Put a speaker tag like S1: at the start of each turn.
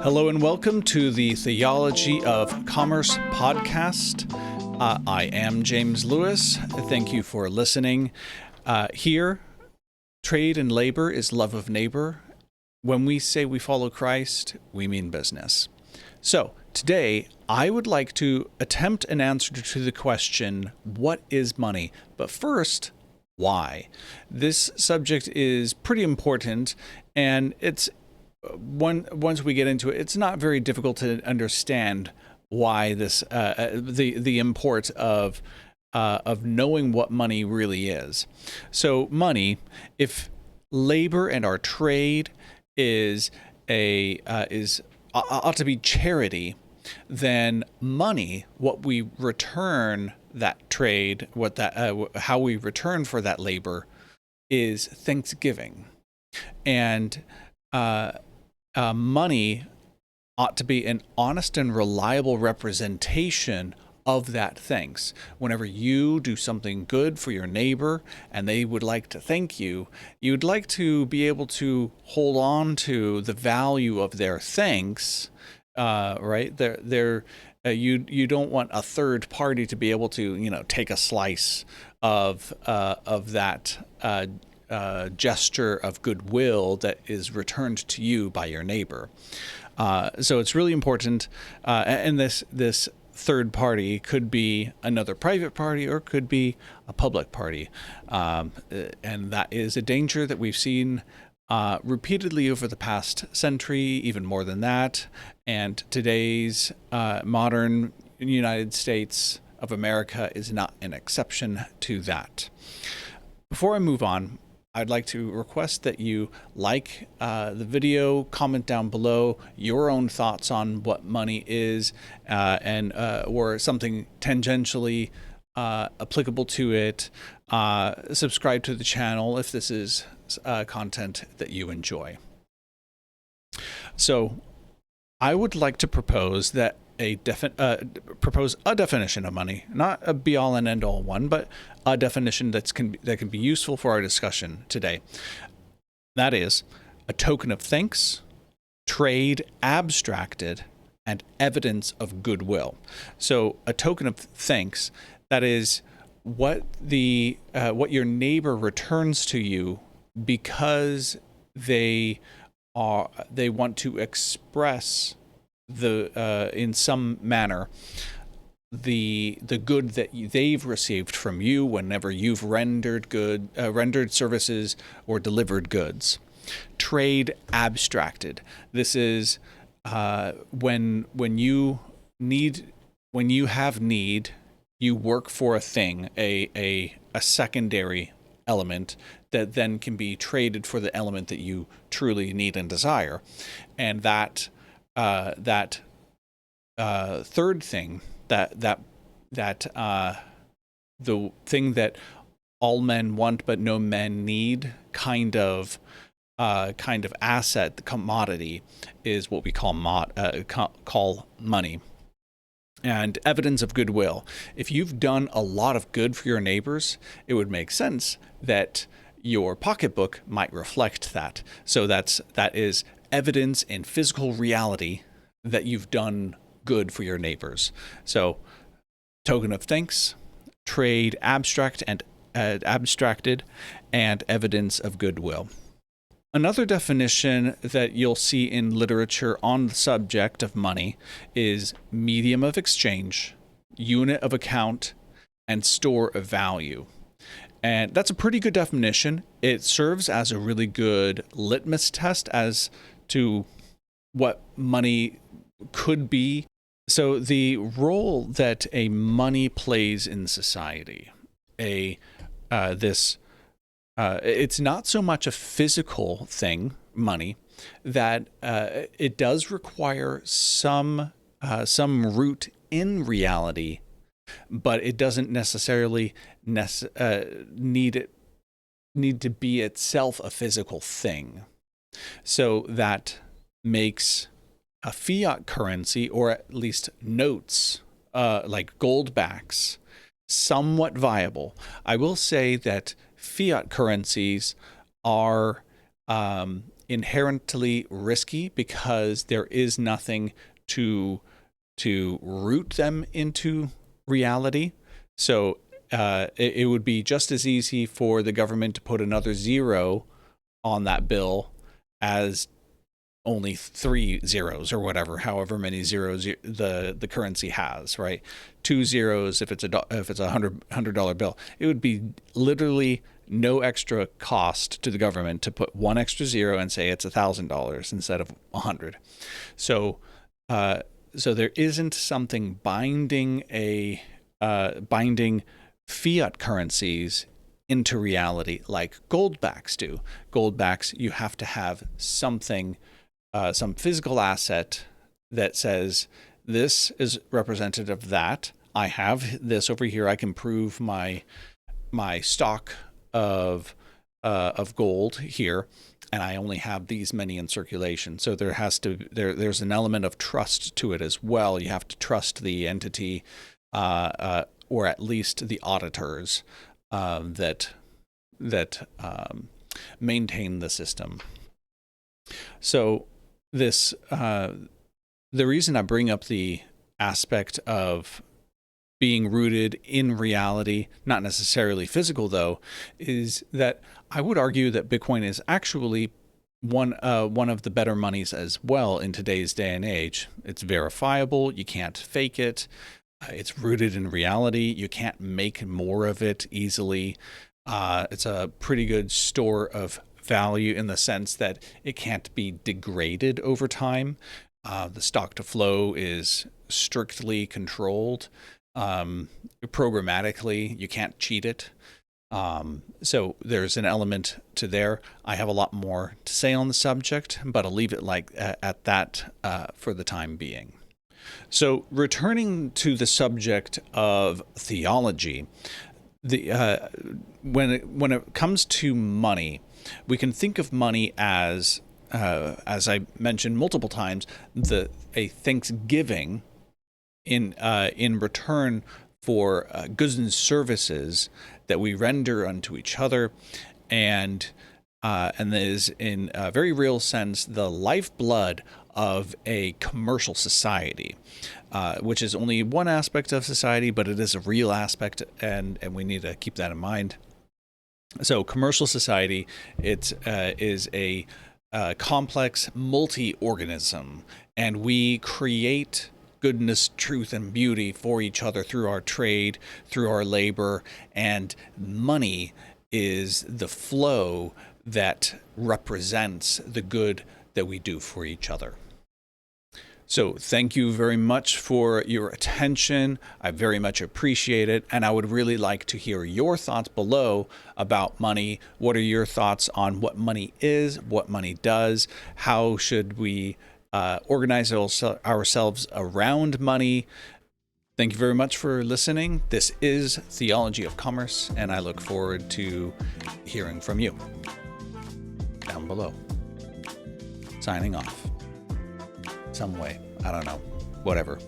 S1: Hello and welcome to the Theology of Commerce podcast. I am James Lewis. Thank you for listening. Here, trade and labor is love of neighbor. When we say we follow Christ, we mean business. So today, I would like to attempt an answer to the question, what is money? But first, why? This subject is pretty important, and once we get into it, it's not very difficult to understand why the import of knowing what money really is. So money, if labor and our trade ought to be charity, then money, what we return that trade, how we return for that labor, is thanksgiving, and money ought to be an honest and reliable representation of that thanks. Whenever you do something good for your neighbor and they would like to thank you, you'd like to be able to hold on to the value of their thanks, right? You don't want a third party to be able to, take a slice of that gesture of goodwill that is returned to you by your neighbor. So it's really important, and this third party could be another private party or could be a public party, and that is a danger that we've seen repeatedly over the past century, even more than that. And today's modern United States of America is not an exception to that. Before I move on, I'd like to request that you like the video, comment down below your own thoughts on what money is, or something tangentially applicable to it. Subscribe to the channel if this is content that you enjoy. So, I would like to propose that propose a definition of money, not a be-all and end-all one, but a definition that can be useful for our discussion today. That is a token of thanks, trade abstracted, and evidence of goodwill. So a token of thanks, that is what your neighbor returns to you because they want to express in some manner the good that they've received from you whenever you've rendered services or delivered goods. Trade abstracted. This is when you have need, you work for a thing, a secondary element that then can be traded for the element that you truly need and desire, and that third thing, the thing that all men want but no men need, kind of asset, the commodity, is what we call money. And evidence of goodwill. If you've done a lot of good for your neighbors, it would make sense that your pocketbook might reflect that. So that is evidence in physical reality that you've done good for your neighbors. So, token of thanks, trade abstracted, and evidence of goodwill. Another definition that you'll see in literature on the subject of money is medium of exchange, unit of account, and store of value. And that's a pretty good definition. It serves as a really good litmus test as to what money could be. So the role that a money plays in society, it's not so much a physical thing, money, that it does require some root in reality, but it doesn't necessarily need to be itself a physical thing. So that makes a fiat currency, or at least notes like goldbacks, somewhat viable. I will say that fiat currencies are inherently risky because there is nothing to root them into reality. So it would be just as easy for the government to put another zero on that bill as only 3 zeros or whatever, however many zeros the currency has, right? 2 zeros if it's a $100 bill. It would be literally no extra cost to the government to put one extra zero and say it's $1,000 instead of 100. So there isn't something binding fiat currencies into reality like gold backs do. Gold backs, you have to have something, some physical asset that says this is representative of that. I have this over here. I can prove my stock of gold here, and I only have these many in circulation. So there's an element of trust to it as well. You have to trust the entity, or at least the auditors that maintain the system. So this the reason I bring up the aspect of being rooted in reality, not necessarily physical though, is that I would argue that Bitcoin is actually one of the better monies as well in today's day and age. It's verifiable. You can't fake it. It's rooted in reality. You can't make more of it easily. It's a pretty good store of value in the sense that it can't be degraded over time. The stock to flow is strictly controlled. Programmatically, you can't cheat it. So there's an element to there. I have a lot more to say on the subject, but I'll leave it at that for the time being. So returning to the subject of theology, when it comes to money, we can think of money as I mentioned multiple times, a thanksgiving in return for goods and services that we render unto each other, and is in a very real sense the lifeblood of a commercial society, which is only one aspect of society, but it is a real aspect, and we need to keep that in mind. So commercial society, it is a complex multi-organism, and we create goodness, truth, and beauty for each other through our trade, through our labor, and money is the flow that represents the good that we do for each other. So thank you very much for your attention. I very much appreciate it. And I would really like to hear your thoughts below about money. What are your thoughts on what money is, what money does? How should we organize ourselves around money? Thank you very much for listening. This is Theology of Commerce, and I look forward to hearing from you down below. Signing off. Some way. I don't know. Whatever.